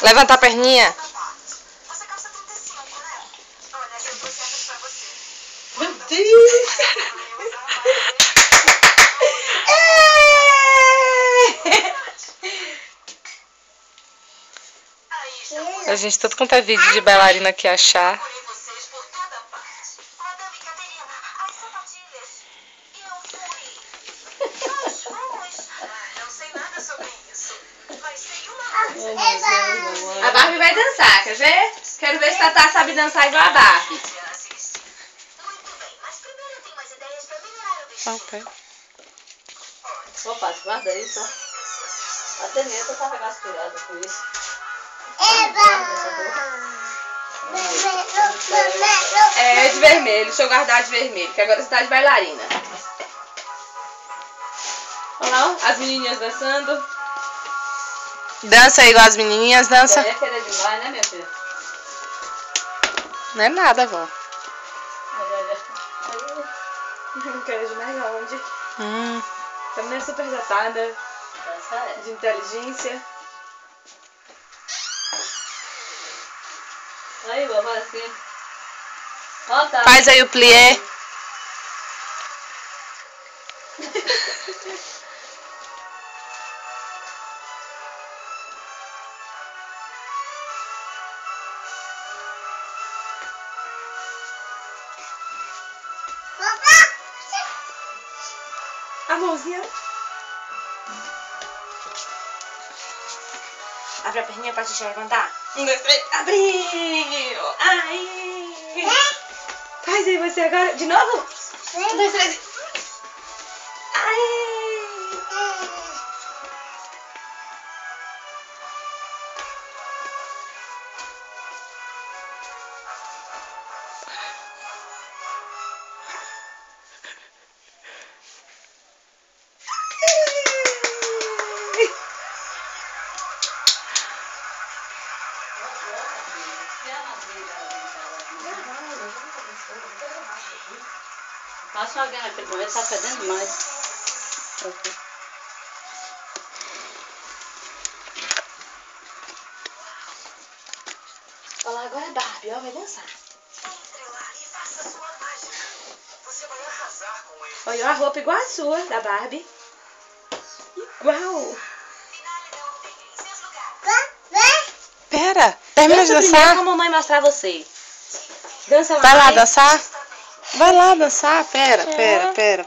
Levanta a perninha. Meu Deus! A gente, tudo quanto é vídeo de bailarina que achar. A Barbie vai dançar, quer ver? Quero ver se a Tatá sabe dançar igual a Barbie. Ok. Opa, guarda isso, ó. A Teneta tá rasturada com isso. É de vermelho, deixa eu guardar de vermelho, que agora você tá de bailarina. Olha lá, ó, as menininhas dançando. Dança igual as menininhas, dança. É querer demais, né, minha filha? Não é nada, vó. Não quero demais aonde? Essa menina é super dotada de inteligência. Aí, vovó, assim. Ó, tá. Faz aí o plié. A mãozinha. Abre a perninha pra gente levantar. 1, 2, 3. Abriu! Aí! Faz aí você agora. De novo? 1, 2, 3. Aí! Passa alguém aqui com ele, tá fedendo demais. Olha lá, agora é Barbie, ó, vai dançar. Olha a roupa igual a sua, da Barbie. Igual. Pera, termina de Dança primeiro dançar. pra mamãe mostrar você. Dança lá. Vai lá dançar. Vai lá dançar. Pera.